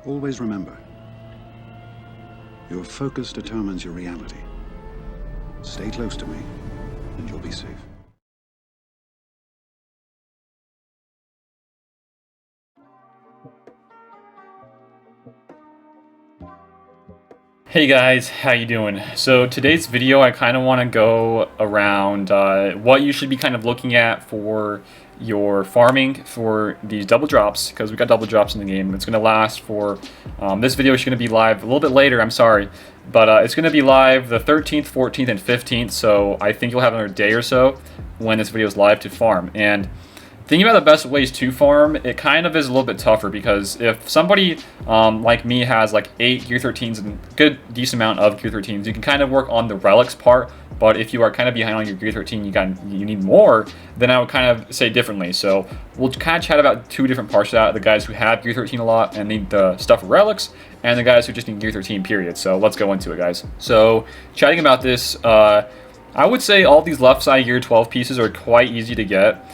Always remember, your focus determines your reality. Stay close to me, and you'll be safe. Hey guys, how you doing? So today's video I kind of want to go around what you should be kind of looking at for your farming for these double drops, because we got double drops in the game. It's going to last for, this video is going to be live a little bit later, I'm sorry, but it's going to be live the 13th, 14th, and 15th, so I think you'll have another day or so when this video is live to farm. And thinking about the best ways to farm, it kind of is a little bit tougher, because if somebody like me has like 8 Gear 13s and a good decent amount of Gear 13s, you can kind of work on the relics part. But if you are kind of behind on your Gear 13, you need more, then I would kind of say differently. So we'll kind of chat about two different parts of that: the guys who have Gear 13 a lot and need the stuff for relics, and the guys who just need Gear 13 period. So let's go into it, guys. So chatting about this, I would say all these left side Gear 12 pieces are quite easy to get.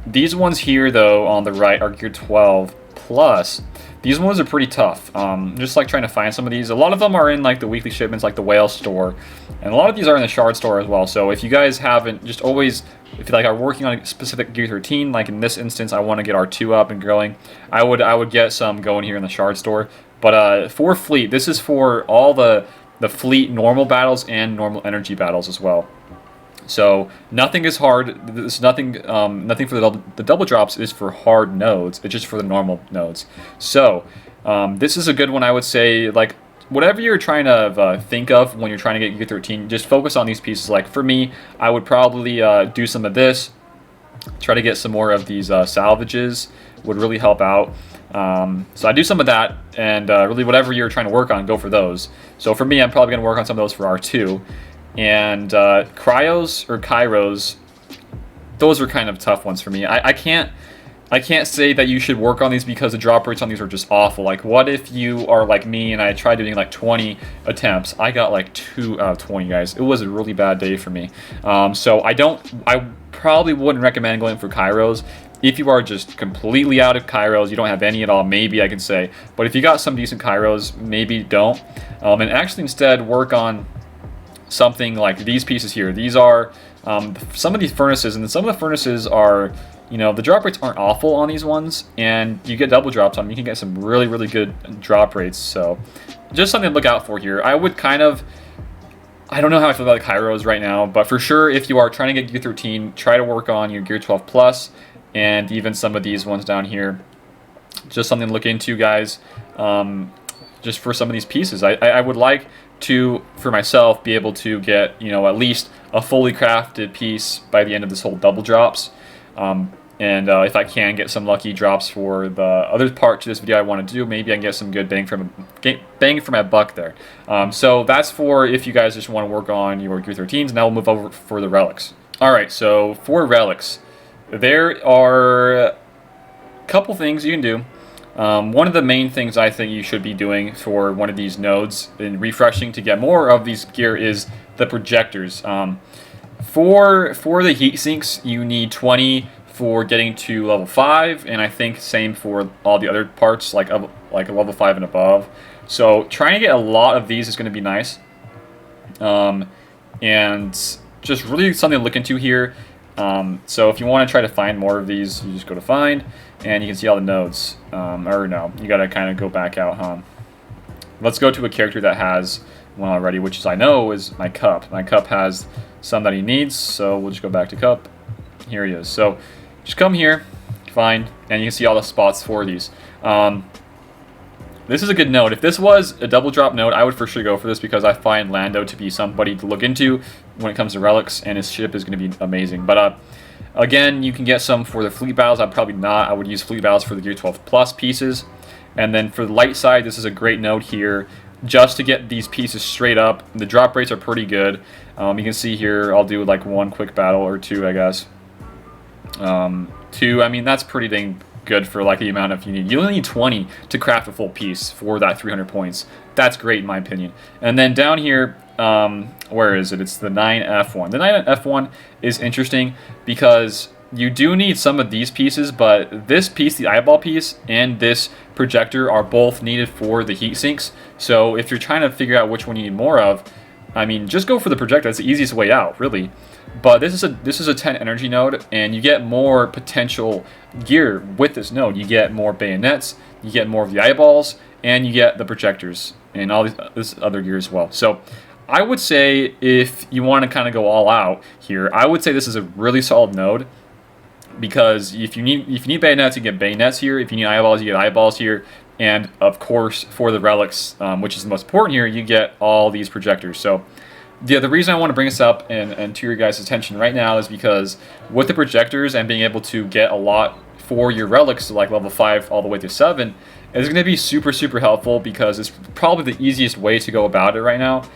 These ones here, though, on the right are Gear 12 plus. These ones are pretty tough. Just like trying to find some of these. A lot of them are in like the weekly shipments, like the whale store, and a lot of these are in the shard store as well. So if you guys haven't, just always, if you like are working on a specific Gear 13, like in this instance, I want to get R2 up and growing, I would get some going here in the shard store. But for fleet, this is for all the fleet normal battles and normal energy battles as well. So nothing is hard. There's nothing for the double drops is for hard nodes. It's just for the normal nodes. So this is a good one, I would say. Like whatever you're trying to think of when you're trying to get Gear 13, just focus on these pieces. Like for me, I would probably do some of this. Try to get some more of these salvages. Would really help out. So I do some of that, and really whatever you're trying to work on, go for those. So for me, I'm probably going to work on some of those for R2. And cryos or kairos, those are kind of tough ones for me. I can't say that you should work on these because the drop rates on these are just awful. Like, what if you are like me and I tried doing like 20 attempts? I got like 2 out of 20, guys. It was a really bad day for me. So I probably wouldn't recommend going for kairos. If you are just completely out of kairos, you don't have any at all, maybe I can say. But if you got some decent kairos, maybe don't. And actually instead work on something like these pieces here. These are some of these furnaces, and some of the furnaces are, you know, the drop rates aren't awful on these ones, and you get double drops on them. You can get some really, really good drop rates. So just something to look out for here. I would kind of, I don't know how I feel about the kairos right now, but for sure, if you are trying to get Gear 13, try to work on your Gear 12 plus, and even some of these ones down here. Just something to look into, guys. Just for some of these pieces, I would like to, for myself, be able to get, you know, at least a fully crafted piece by the end of this whole double drops. And if I can get some lucky drops for the other part to this video I want to do, maybe I can get some good bang for my buck there. So that's for if you guys just want to work on your Gear 13s. Now we'll move over for the relics. Alright, so for relics, there are a couple things you can do. One of the main things I think you should be doing for one of these nodes and refreshing to get more of these gear is the projectors. For the heat sinks, you need 20 for getting to level 5, and I think same for all the other parts, like level 5 and above. So trying to get a lot of these is going to be nice, and just really something to look into here. So if you want to try to find more of these, you just go to find, and you can see all the nodes. Or no, you got to kind of go back out, huh? Let's go to a character that has one already, which I know is my Cup. My Cup has some that he needs, so we'll just go back to Cup. Here he is. So just come here, find, and you can see all the spots for these. This is a good node. If this was a double drop node, I would for sure go for this, because I find Lando to be somebody to look into when it comes to relics, and his ship is going to be amazing. But again, you can get some for the fleet battles. I'd probably not. I would use fleet battles for the Gear 12 plus pieces. And then for the light side, this is a great node here just to get these pieces straight up. The drop rates are pretty good. You can see here, I'll do like 1 quick battle or 2, I guess. 2, I mean, that's pretty dang good for like the amount of you need. You only need 20 to craft a full piece for that 300 points. That's great in my opinion. And then down here, where is it? It's the 9F1. The 9F1 is interesting because you do need some of these pieces, but this piece, the eyeball piece, and this projector are both needed for the heat sinks. So if you're trying to figure out which one you need more of, I mean, just go for the projector. That's the easiest way out, really. But this is a 10 energy node, and you get more potential gear with this node. You get more bayonets, you get more of the eyeballs, and you get the projectors and all this other gear as well. So I would say if you want to kind of go all out here, I would say this is a really solid node, because if you need bayonets, you get bayonets here. If you need eyeballs, you get eyeballs here. And of course, for the relics, which is the most important here, you get all these projectors. So the reason I want to bring this up and to your guys' attention right now is because with the projectors and being able to get a lot for your relics, like level 5 all the way to 7, it's going to be super, super helpful, because it's probably the easiest way to go about it right now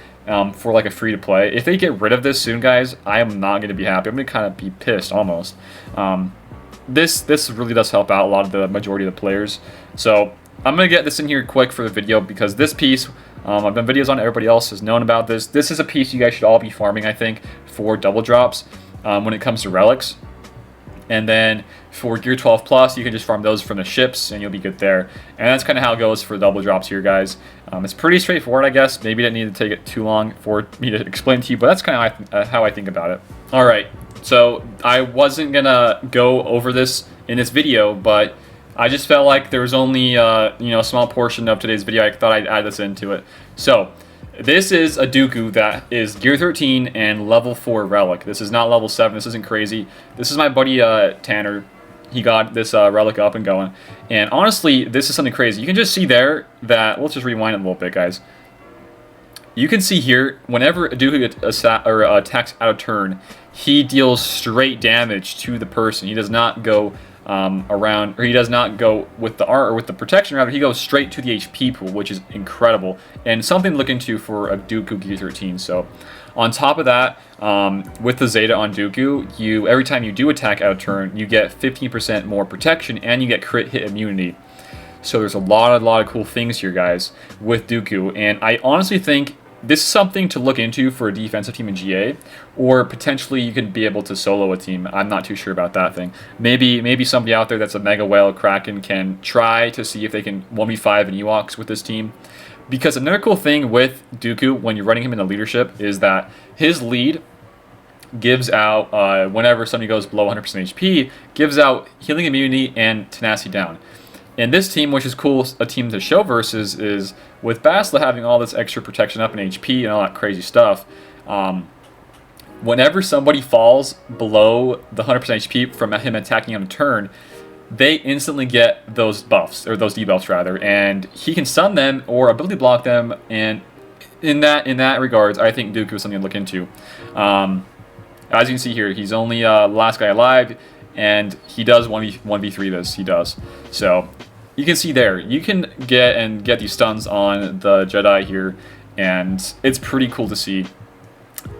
for like a free-to-play. If they get rid of this soon, guys, I am not going to be happy. I'm going to kind of be pissed almost. This really does help out a lot of the majority of the players. So I'm going to get this in here quick for the video, because this piece, I've done videos on it, everybody else has known about this. This is a piece you guys should all be farming, I think, for double drops when it comes to relics. And then for Gear 12 Plus, you can just farm those from the ships, and you'll be good there. And that's kind of how it goes for double drops here, guys. It's pretty straightforward, I guess. Maybe didn't need to take it too long for me to explain to you, but that's kind of how I think about it. All right, so I wasn't going to go over this in this video, but I just felt like there was only a small portion of today's video. I thought I'd add this into it. So this is a Dooku that is Gear 13 and level 4 relic. This is not level 7. This isn't crazy. This is my buddy Tanner. He got this relic up and going. And honestly, this is something crazy. You can just see there that, let's just rewind it a little bit, guys. You can see here, whenever a Dooku attacks out of turn, he deals straight damage to the person. He does not go around, or he does not go with the art or with the protection. Rather, he goes straight to the HP pool, which is incredible and something to look into for a Dooku Gear 13. So, on top of that, with the Zeta on Dooku, every time you do attack out of turn, you get 15% more protection and you get crit hit immunity. So there's a lot of cool things here, guys, with Dooku, and I honestly think this is something to look into for a defensive team in GA, or potentially you could be able to solo a team. I'm not too sure about that thing. Maybe somebody out there that's a Mega Whale Kraken can try to see if they can 1v5 in Ewoks with this team. Because another cool thing with Dooku, when you're running him in the leadership, is that his lead gives out, whenever somebody goes below 100% HP, gives out healing immunity and tenacity down. And this team, which is cool, a team to show versus, is with Bastila having all this extra protection up in HP and all that crazy stuff. Whenever somebody falls below the 100% HP from him attacking on a turn, they instantly get those buffs, or those debuffs rather, and he can stun them or ability block them. And in that regards, I think Dooku is something to look into. As you can see here, he's only the last guy alive, and he does 1v3 this. He does. So you can see there, you can get these stuns on the Jedi here, and it's pretty cool to see.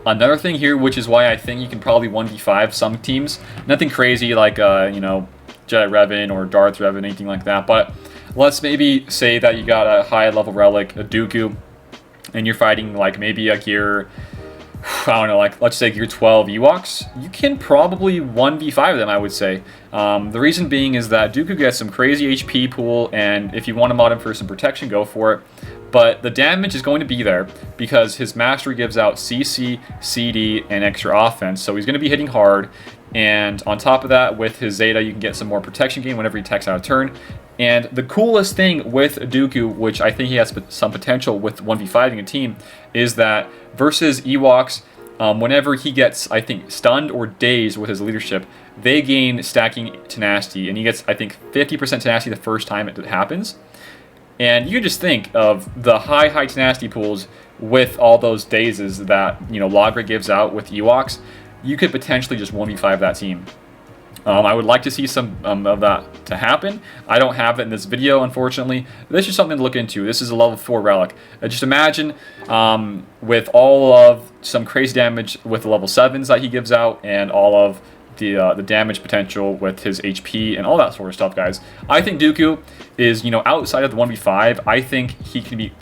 Another thing here, which is why I think you can probably 1v5 some teams. Nothing crazy like Jedi Revan or Darth Revan, anything like that. But let's maybe say that you got a high level relic, a Dooku, and you're fighting like maybe a Gear, I don't know, like let's say Gear 12 Ewoks. You can probably 1v5 them, I would say. The reason being is that Dooku gets some crazy HP pool, and if you want to mod him for some protection, go for it. But the damage is going to be there because his mastery gives out CC, CD, and extra offense. So he's going to be hitting hard. And on top of that, with his Zeta, you can get some more protection gain whenever he attacks out of turn. And the coolest thing with Dooku, which I think he has some potential with 1v5ing a team, is that versus Ewoks, whenever he gets, I think, stunned or dazed with his leadership, they gain stacking tenacity. And he gets, I think, 50% tenacity the first time it happens. And you can just think of the high tenacity pools with all those dazes that, Logray gives out with Ewoks. You could potentially just 1v5 that team. I would like to see some of that to happen. I don't have it in this video, unfortunately. This is something to look into. This is a level 4 relic. Just imagine with all of some crazy damage with the level 7s that he gives out and all of the damage potential with his HP and all that sort of stuff, guys. I think Dooku is, you know, outside of the 1v5, I think he can be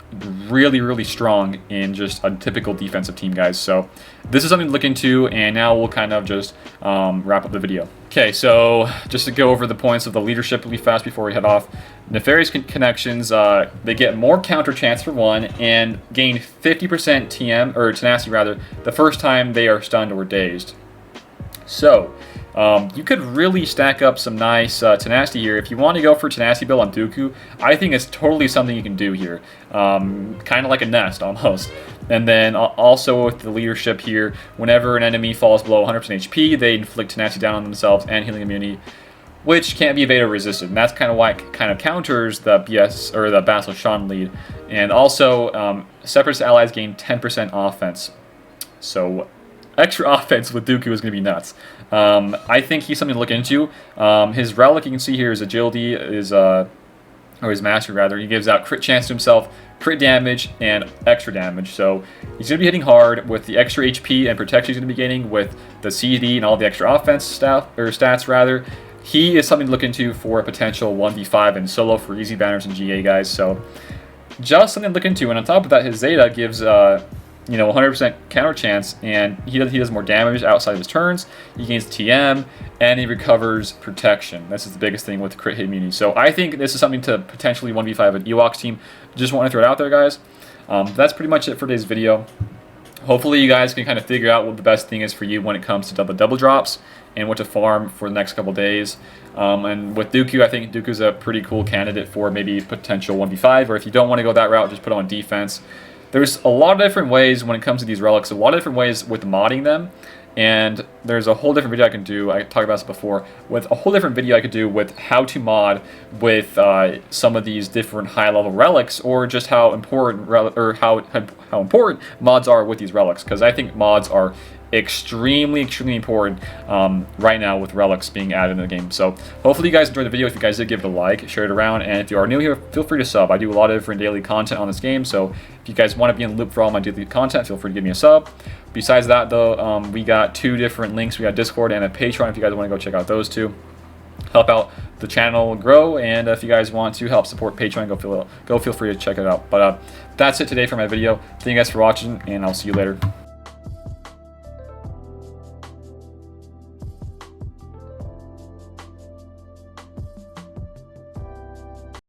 really, really strong in just a typical defensive team, guys. So this is something to look into, and now we'll kind of just wrap up the video. Okay, so just to go over the points of the leadership really fast before we head off. Nefarious connections, they get more counter chance for one, and gain 50% TM, or tenacity rather, the first time they are stunned or dazed. So, you could really stack up some nice tenacity here. If you want to go for tenacity build on Dooku, I think it's totally something you can do here. Kind of like a nest, almost. And then also with the leadership here, whenever an enemy falls below 100% HP, they inflict tenacity down on themselves and healing immunity, which can't be evaded or resisted. And that's kind of why it kind of counters the BS, or the Basil Sean lead. And also, Separatist allies gain 10% offense. So extra offense with Dooku is going to be nuts. I think he's something to look into. His relic, you can see here, his agility is, or his mastery rather, he gives out crit chance to himself, crit damage, and extra damage. So he's going to be hitting hard with the extra HP and protection he's going to be gaining with the CD and all the extra offense stats rather. He is something to look into for a potential 1v5 and solo for easy banners in GA, guys. So just something to look into. And on top of that, his Zeta gives you know, 100% counter chance, and he does more damage outside of his turns. He gains TM, and he recovers protection. This is the biggest thing with crit hit immunity. So I think this is something to potentially 1v5 an Ewoks team. Just want to throw it out there, guys. That's pretty much it for today's video. Hopefully you guys can kind of figure out what the best thing is for you when it comes to double drops and what to farm for the next couple days. And with Dooku, I think Dooku's a pretty cool candidate for maybe potential 1v5, or if you don't want to go that route, just put on defense. There's a lot of different ways when it comes to these relics, a lot of different ways with modding them, and there's a whole different video I can do, I talked about this before, with a whole different video I could do with how to mod with some of these different high-level relics, or just how important how important mods are with these relics, because I think mods are extremely important right now with relics being added in the game. So hopefully you guys enjoyed the video. If you guys did, give it a like, share it around, and if you are new here, feel free to sub. I do a lot of different daily content on this game, so if you guys want to be in the loop for all my daily content, feel free to give me a sub. Besides that though, we got 2 different links. We got Discord and a Patreon if you guys want to go check out those 2. Help out the channel grow, and if you guys want to help support Patreon, go feel free to check it out. But that's it today for my video. Thank you guys for watching, and I'll see you later.